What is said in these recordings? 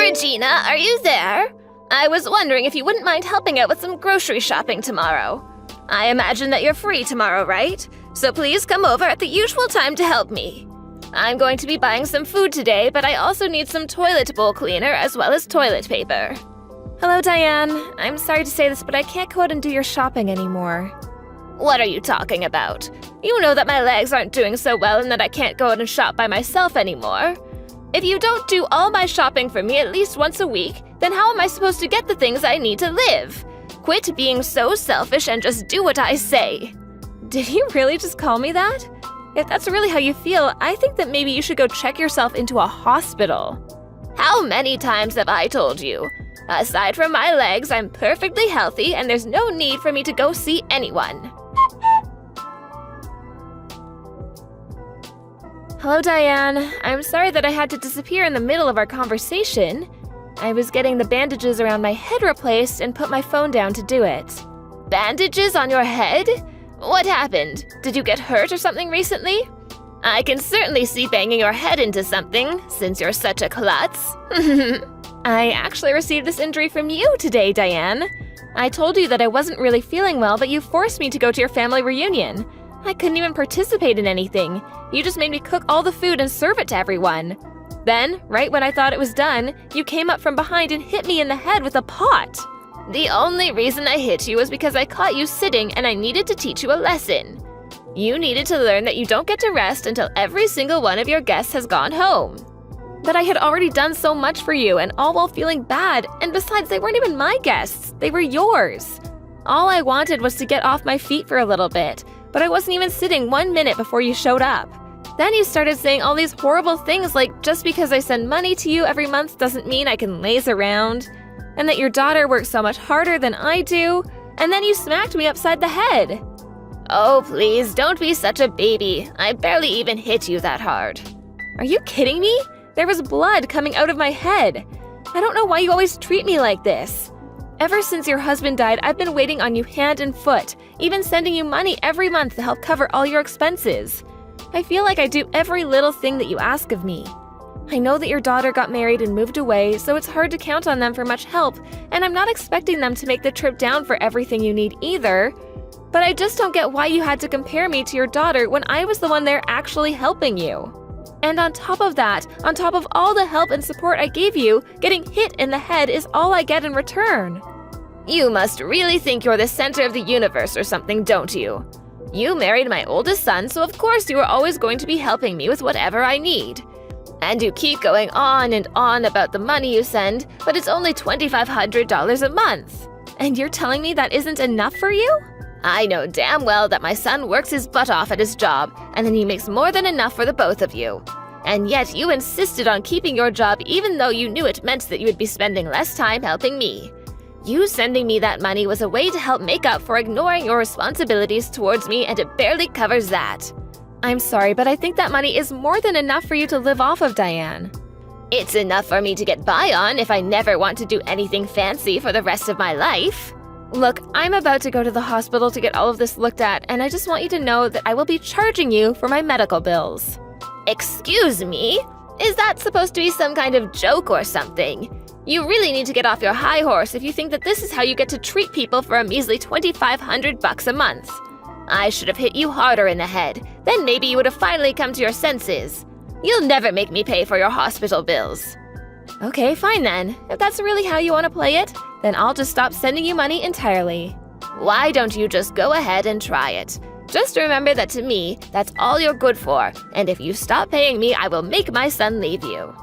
Regina, are you there? I was wondering if you wouldn't mind helping out with some grocery shopping tomorrow. I imagine that you're free tomorrow, right? So please come over at the usual time to help me. I'm going to be buying some food today, but I also need some toilet bowl cleaner as well as toilet paper. Hello, Diane. I'm sorry to say this, but I can't go out and do your shopping anymore. What are you talking about? You know that my legs aren't doing so well and that I can't go out and shop by myself anymore. If you don't do all my shopping for me at least once a week, then how am I supposed to get the things I need to live? Quit being so selfish and just do what I say. Did you really just call me that? If that's really how you feel, I think that maybe you should go check yourself into a hospital. How many times have I told you? Aside from my legs, I'm perfectly healthy and there's no need for me to go see anyone. Hello, Diane. I'm sorry that I had to disappear in the middle of our conversation. I was getting the bandages around my head replaced and put my phone down to do it. Bandages on your head? What happened? Did you get hurt or something recently? I can certainly see banging your head into something, since you're such a klutz. I actually received this injury from you today, Diane. I told you that I wasn't really feeling well, but you forced me to go to your family reunion. I couldn't even participate in anything. You just made me cook all the food and serve it to everyone. Then, right when I thought it was done, you came up from behind and hit me in the head with a pot. The only reason I hit you was because I caught you sitting and I needed to teach you a lesson. You needed to learn that you don't get to rest until every single one of your guests has gone home. But I had already done so much for you, and all while feeling bad, and besides, they weren't even my guests, they were yours. All I wanted was to get off my feet for a little bit, but I wasn't even sitting 1 minute before you showed up. Then you started saying all these horrible things like just because I send money to you every month doesn't mean I can laze around, and that your daughter works so much harder than I do, and then you smacked me upside the head. Oh, please, don't be such a baby. I barely even hit you that hard. Are you kidding me? There was blood coming out of my head. I don't know why you always treat me like this. Ever since your husband died, I've been waiting on you hand and foot, even sending you money every month to help cover all your expenses. I feel like I do every little thing that you ask of me. I know that your daughter got married and moved away, so it's hard to count on them for much help, and I'm not expecting them to make the trip down for everything you need either. But I just don't get why you had to compare me to your daughter when I was the one there actually helping you. And on top of that, on top of all the help and support I gave you, getting hit in the head is all I get in return. You must really think you're the center of the universe or something, don't you? You married my oldest son, so of course you are always going to be helping me with whatever I need. And you keep going on and on about the money you send, but it's only $2,500 a month. And you're telling me that isn't enough for you? I know damn well that my son works his butt off at his job, and then he makes more than enough for the both of you. And yet you insisted on keeping your job even though you knew it meant that you would be spending less time helping me. You sending me that money was a way to help make up for ignoring your responsibilities towards me, and it barely covers that. I'm sorry, but I think that money is more than enough for you to live off of, Diane. It's enough for me to get by on if I never want to do anything fancy for the rest of my life. Look, I'm about to go to the hospital to get all of this looked at, and I just want you to know that I will be charging you for my medical bills. Excuse me? Is that supposed to be some kind of joke or something? You really need to get off your high horse if you think that this is how you get to treat people for a measly $2,500 a month. I should have hit you harder in the head. Then maybe you would have finally come to your senses. You'll never make me pay for your hospital bills. Okay, fine then. If that's really how you want to play it, then I'll just stop sending you money entirely. Why don't you just go ahead and try it? Just remember that to me, that's all you're good for, and if you stop paying me, I will make my son leave you.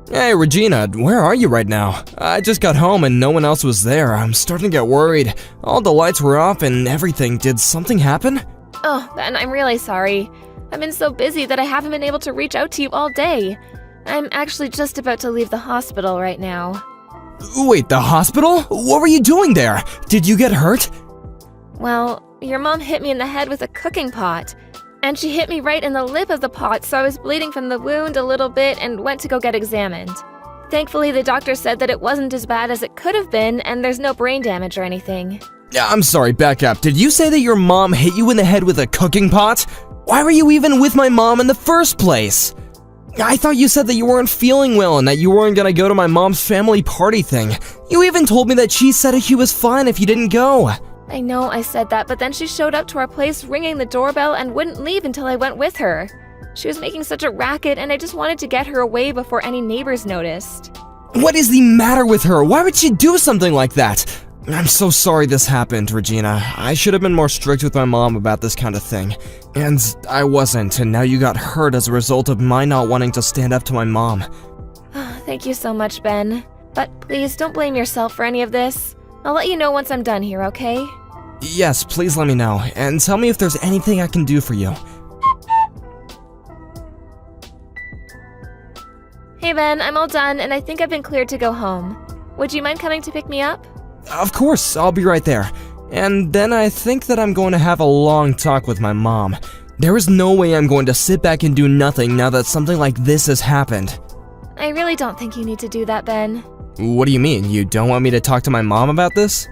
Hey, Regina, where are you right now? I just got home and no one else was there. I'm starting to get worried. All the lights were off and everything. Did something happen? Oh, Ben, I'm really sorry. I've been so busy that I haven't been able to reach out to you all day. I'm actually just about to leave the hospital right now. Wait, the hospital? What were you doing there? Did you get hurt? Well, your mom hit me in the head with a cooking pot. And she hit me right in the lip of the pot, so I was bleeding from the wound a little bit and went to go get examined. Thankfully, the doctor said that it wasn't as bad as it could have been, and there's no brain damage or anything. I'm sorry, back up. Did you say that your mom hit you in the head with a cooking pot? Why were you even with my mom in the first place? I thought you said that you weren't feeling well and that you weren't gonna go to my mom's family party thing. You even told me that she said he was fine if you didn't go. I know I said that, but then she showed up to our place ringing the doorbell and wouldn't leave until I went with her. She was making such a racket, and I just wanted to get her away before any neighbors noticed. What is the matter with her? Why would she do something like that? I'm so sorry this happened, Regina. I should have been more strict with my mom about this kind of thing. And I wasn't, and now you got hurt as a result of my not wanting to stand up to my mom. Thank you so much, Ben. But please don't blame yourself for any of this. I'll let you know once I'm done here, okay? Yes, please let me know, and tell me if there's anything I can do for you. Hey Ben, I'm all done, and I think I've been cleared to go home. Would you mind coming to pick me up? Of course, I'll be right there. And then I think that I'm going to have a long talk with my mom. There is no way I'm going to sit back and do nothing now that something like this has happened. I really don't think you need to do that, Ben. What do you mean? You don't want me to talk to my mom about this?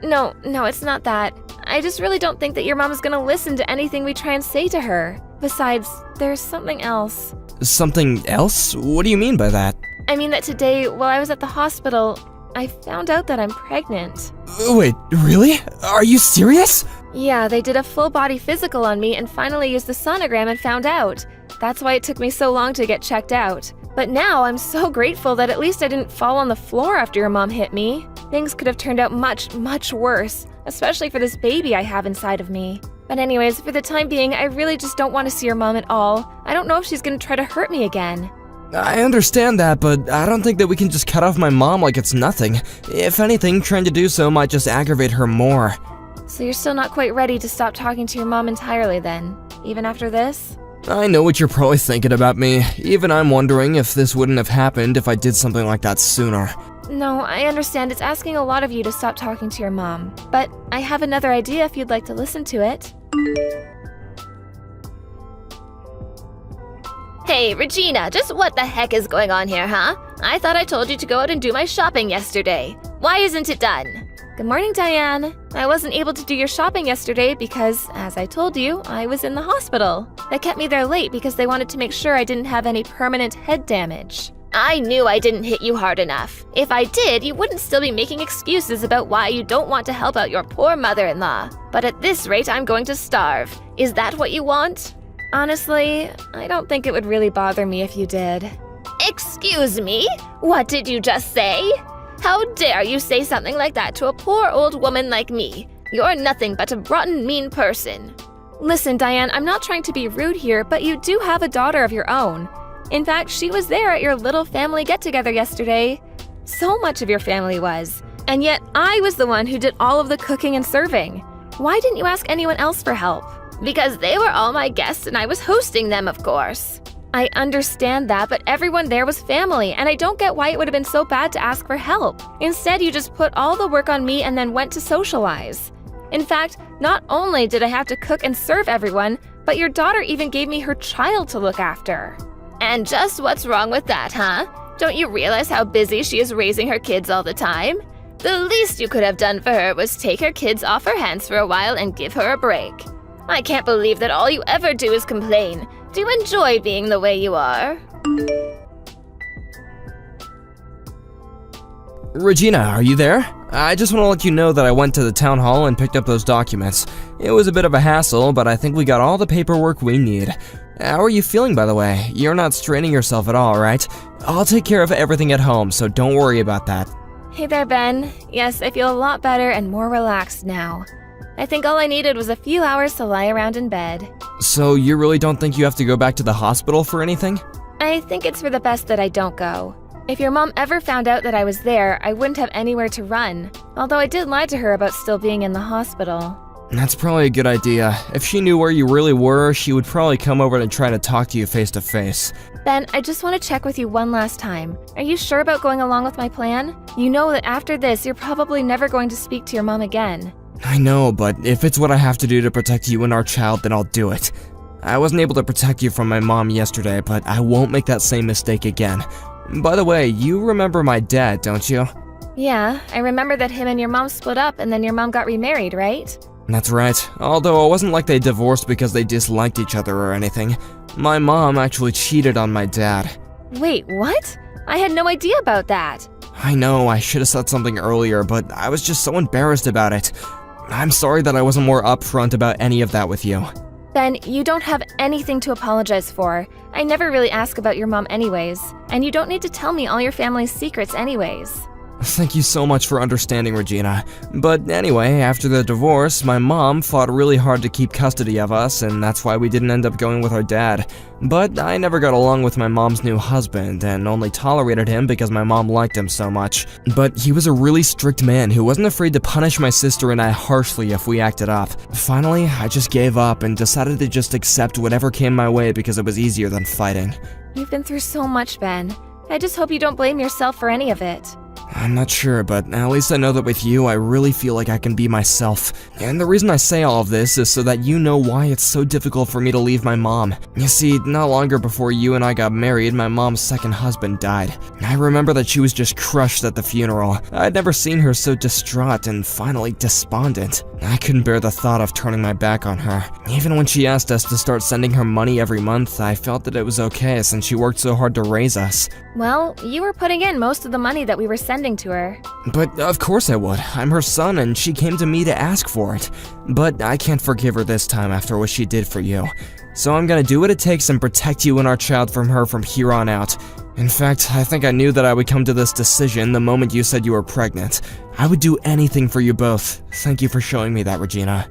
No, it's not that. I just really don't think that your mom is gonna listen to anything we try and say to her. Besides, there's something else. Something else? What do you mean by that? I mean that today, while I was at the hospital, I found out that I'm pregnant. Wait, really? Are you serious? Yeah, they did a full-body physical on me and finally used the sonogram and found out. That's why it took me so long to get checked out. But now I'm so grateful that at least I didn't fall on the floor after your mom hit me. Things could have turned out much, much worse, especially for this baby I have inside of me. But anyways, for the time being, I really just don't want to see your mom at all. I don't know if she's gonna try to hurt me again. I understand that, but I don't think that we can just cut off my mom like it's nothing. If anything, trying to do so might just aggravate her more. So you're still not quite ready to stop talking to your mom entirely then, even after this? I know what you're probably thinking about me. Even I'm wondering if this wouldn't have happened if I did something like that sooner. No, I understand it's asking a lot of you to stop talking to your mom, but I have another idea if you'd like to listen to it. Hey, Regina, just what the heck is going on here, huh? I thought I told you to go out and do my shopping yesterday. Why isn't it done? Good morning, Diane. I wasn't able to do your shopping yesterday because, as I told you, I was in the hospital. They kept me there late because they wanted to make sure I didn't have any permanent head damage. I knew I didn't hit you hard enough. If I did, you wouldn't still be making excuses about why you don't want to help out your poor mother-in-law. But at this rate, I'm going to starve. Is that what you want? Honestly, I don't think it would really bother me if you did. Excuse me? What did you just say? How dare you say something like that to a poor old woman like me? You're nothing but a rotten, mean person. Listen, Diane, I'm not trying to be rude here, but you do have a daughter of your own. In fact, she was there at your little family get-together yesterday. So much of your family was. And yet, I was the one who did all of the cooking and serving. Why didn't you ask anyone else for help? Because they were all my guests and I was hosting them, of course. I understand that, but everyone there was family, and I don't get why it would have been so bad to ask for help. Instead, you just put all the work on me and then went to socialize. In fact, not only did I have to cook and serve everyone, but your daughter even gave me her child to look after. And just what's wrong with that, huh? Don't you realize how busy she is raising her kids all the time? The least you could have done for her was take her kids off her hands for a while and give her a break. I can't believe that all you ever do is complain. Do you enjoy being the way you are? Regina, are you there? I just want to let you know that I went to the town hall and picked up those documents. It was a bit of a hassle, but I think we got all the paperwork we need. How are you feeling, by the way? You're not straining yourself at all, right? I'll take care of everything at home, so don't worry about that. Hey there, Ben. Yes, I feel a lot better and more relaxed now. I think all I needed was a few hours to lie around in bed. So you really don't think you have to go back to the hospital for anything? I think it's for the best that I don't go. If your mom ever found out that I was there, I wouldn't have anywhere to run. Although I did lie to her about still being in the hospital. That's probably a good idea. If she knew where you really were, she would probably come over and try to talk to you face to face. Ben, I just want to check with you one last time. Are you sure about going along with my plan? You know that after this, you're probably never going to speak to your mom again. I know, but if it's what I have to do to protect you and our child, then I'll do it. I wasn't able to protect you from my mom yesterday, but I won't make that same mistake again. By the way, you remember my dad, don't you? Yeah, I remember that him and your mom split up and then your mom got remarried, right? That's right, although it wasn't like they divorced because they disliked each other or anything. My mom actually cheated on my dad. Wait, what? I had no idea about that. I know, I should have said something earlier, but I was just so embarrassed about it. I'm sorry that I wasn't more upfront about any of that with you. Ben, you don't have anything to apologize for. I never really ask about your mom anyways, and you don't need to tell me all your family's secrets anyways. Thank you so much for understanding, Regina. But anyway, after the divorce, my mom fought really hard to keep custody of us, and that's why we didn't end up going with our dad. But I never got along with my mom's new husband, and only tolerated him because my mom liked him so much. But he was a really strict man who wasn't afraid to punish my sister and I harshly if we acted up. Finally, I just gave up and decided to just accept whatever came my way because it was easier than fighting. You've been through so much, Ben. I just hope you don't blame yourself for any of it. I'm not sure, but at least I know that with you, I really feel like I can be myself. And the reason I say all of this is so that you know why it's so difficult for me to leave my mom. You see, not longer before you and I got married, my mom's second husband died. I remember that she was just crushed at the funeral. I'd never seen her so distraught and finally despondent. I couldn't bear the thought of turning my back on her. Even when she asked us to start sending her money every month, I felt that it was okay since she worked so hard to raise us. Well, you were putting in most of the money that we were sending to her. But of course I would. I'm her son and she came to me to ask for it. But I can't forgive her this time after what she did for you. So I'm gonna do what it takes and protect you and our child from her from here on out. In fact, I think I knew that I would come to this decision the moment you said you were pregnant. I would do anything for you both. Thank you for showing me that, Regina.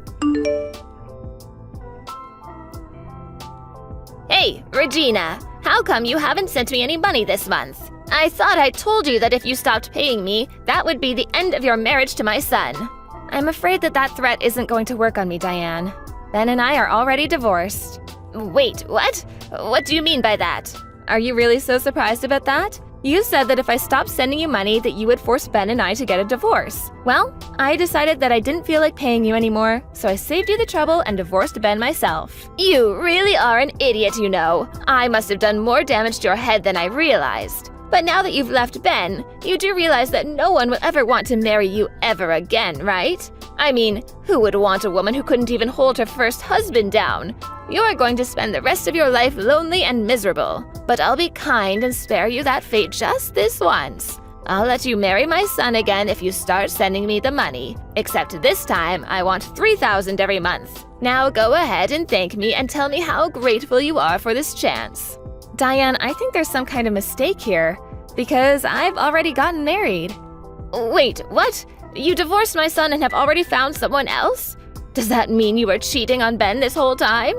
Hey, Regina, how come you haven't sent me any money this month? I thought I told you that if you stopped paying me, that would be the end of your marriage to my son. I'm afraid that threat isn't going to work on me, Diane. Ben and I are already divorced. Wait, what? What do you mean by that? Are you really so surprised about that? You said that if I stopped sending you money that you would force Ben and I to get a divorce. Well, I decided that I didn't feel like paying you anymore, so I saved you the trouble and divorced Ben myself. You really are an idiot, you know. I must have done more damage to your head than I realized. But now that you've left Ben, you do realize that no one will ever want to marry you ever again, right? I mean, who would want a woman who couldn't even hold her first husband down? You're going to spend the rest of your life lonely and miserable. But I'll be kind and spare you that fate just this once. I'll let you marry my son again if you start sending me the money. Except this time, I want $3,000 every month. Now go ahead and thank me and tell me how grateful you are for this chance. Diane, I think there's some kind of mistake here, because I've already gotten married. Wait, what? You divorced my son and have already found someone else? Does that mean you were cheating on Ben this whole time?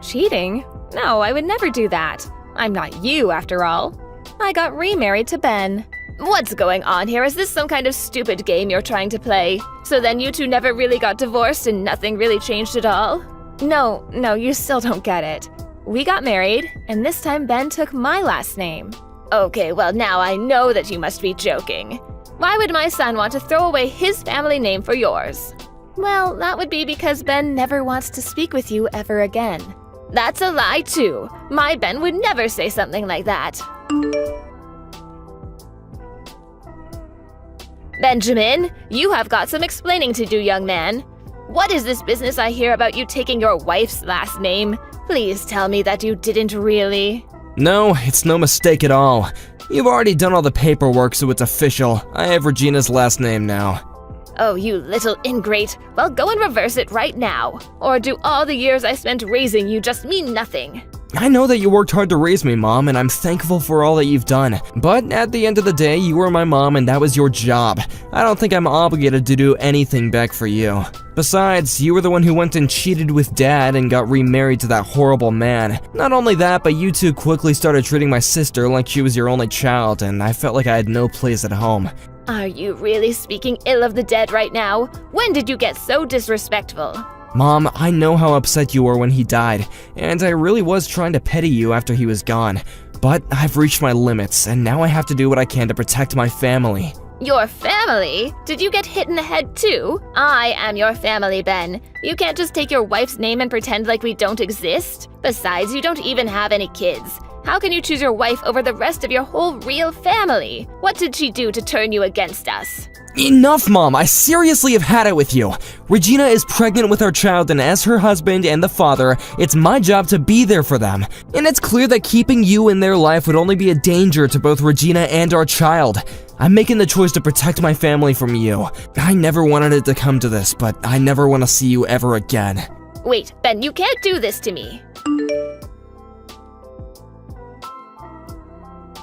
Cheating? No, I would never do that. I'm not you, after all. I got remarried to Ben. What's going on here? Is this some kind of stupid game you're trying to play? So then you two never really got divorced and nothing really changed at all? No, you still don't get it. We got married, and this time Ben took my last name. Okay, well now I know that you must be joking. Why would my son want to throw away his family name for yours? Well, that would be because Ben never wants to speak with you ever again. That's a lie too. My Ben would never say something like that. Benjamin, you have got some explaining to do, young man. What is this business I hear about you taking your wife's last name? Please tell me that you didn't really. No, it's no mistake at all. You've already done all the paperwork, so it's official. I have Regina's last name now. Oh, you little ingrate. Well, go and reverse it right now. Or do all the years I spent raising you just mean nothing? I know that you worked hard to raise me, Mom, and I'm thankful for all that you've done. But at the end of the day, you were my mom and that was your job. I don't think I'm obligated to do anything back for you. Besides, you were the one who went and cheated with Dad and got remarried to that horrible man. Not only that, but you two quickly started treating my sister like she was your only child, and I felt like I had no place at home. Are you really speaking ill of the dead right now? When did you get so disrespectful? Mom, I know how upset you were when he died, and I really was trying to pity you after he was gone. But I've reached my limits, and now I have to do what I can to protect my family. Your family? Did you get hit in the head too? I am your family, Ben. You can't just take your wife's name and pretend like we don't exist. Besides, you don't even have any kids. How can you choose your wife over the rest of your whole real family? What did she do to turn you against us? Enough, Mom! I seriously have had it with you! Regina is pregnant with our child, and as her husband and the father, it's my job to be there for them. And it's clear that keeping you in their life would only be a danger to both Regina and our child. I'm making the choice to protect my family from you. I never wanted it to come to this, but I never want to see you ever again. Wait, Ben, you can't do this to me.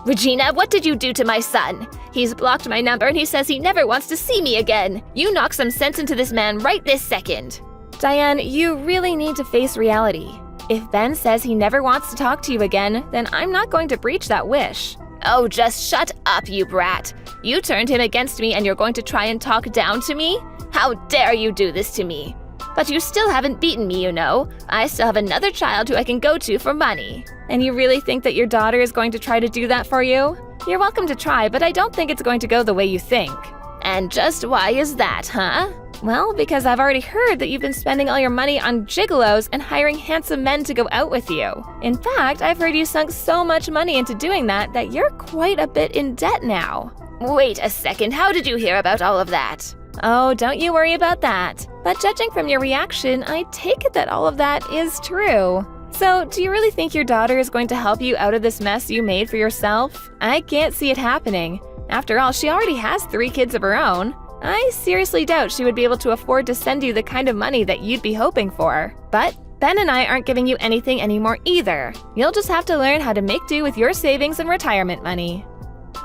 Regina, what did you do to my son? He's blocked my number and he says he never wants to see me again. You knock some sense into this man right this second. Diane, you really need to face reality. If Ben says he never wants to talk to you again, then I'm not going to breach that wish. Oh, just shut up, you brat. You turned him against me and you're going to try and talk down to me? How dare you do this to me? But you still haven't beaten me, you know. I still have another child who I can go to for money. And you really think that your daughter is going to try to do that for you? You're welcome to try, but I don't think it's going to go the way you think. And just why is that, huh? Well, because I've already heard that you've been spending all your money on gigolos and hiring handsome men to go out with you. In fact, I've heard you sunk so much money into doing that you're quite a bit in debt now. Wait a second, how did you hear about all of that? Oh, don't you worry about that. But judging from your reaction, I take it that all of that is true. So, do you really think your daughter is going to help you out of this mess you made for yourself? I can't see it happening. After all, she already has 3 kids of her own. I seriously doubt she would be able to afford to send you the kind of money that you'd be hoping for. But Ben and I aren't giving you anything anymore either. You'll just have to learn how to make do with your savings and retirement money.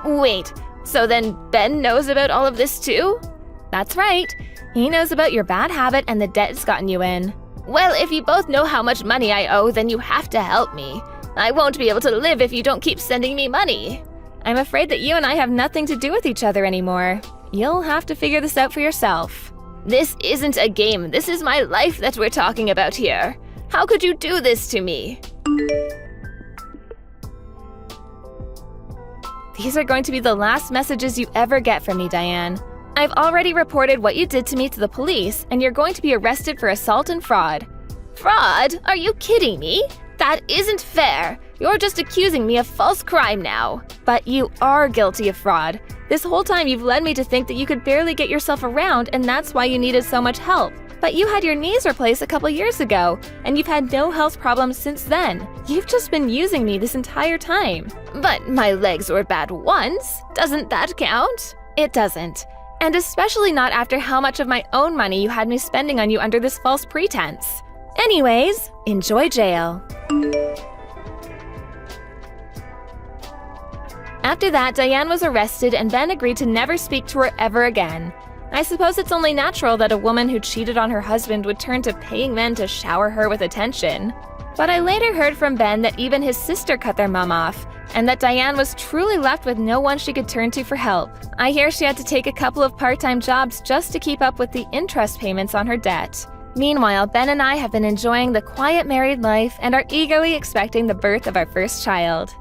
Wait, so then Ben knows about all of this too? That's right. He knows about your bad habit and the debt it's gotten you in. Well, if you both know how much money I owe, then you have to help me. I won't be able to live if you don't keep sending me money. I'm afraid that you and I have nothing to do with each other anymore. You'll have to figure this out for yourself. This isn't a game. This is my life that we're talking about here. How could you do this to me? These are going to be the last messages you ever get from me, Diane. I've already reported what you did to me to the police, and you're going to be arrested for assault and fraud. Fraud? Are you kidding me? That isn't fair. You're just accusing me of false crime now. But you are guilty of fraud. This whole time you've led me to think that you could barely get yourself around, and that's why you needed so much help. But you had your knees replaced a couple years ago, and you've had no health problems since then. You've just been using me this entire time. But my legs were bad once. Doesn't that count? It doesn't. And especially not after how much of my own money you had me spending on you under this false pretense. Anyways, enjoy jail. After that, Diane was arrested and Ben agreed to never speak to her ever again. I suppose it's only natural that a woman who cheated on her husband would turn to paying men to shower her with attention. But I later heard from Ben that even his sister cut their mom off, and that Diane was truly left with no one she could turn to for help. I hear she had to take a couple of part-time jobs just to keep up with the interest payments on her debt. Meanwhile, Ben and I have been enjoying the quiet married life and are eagerly expecting the birth of our first child.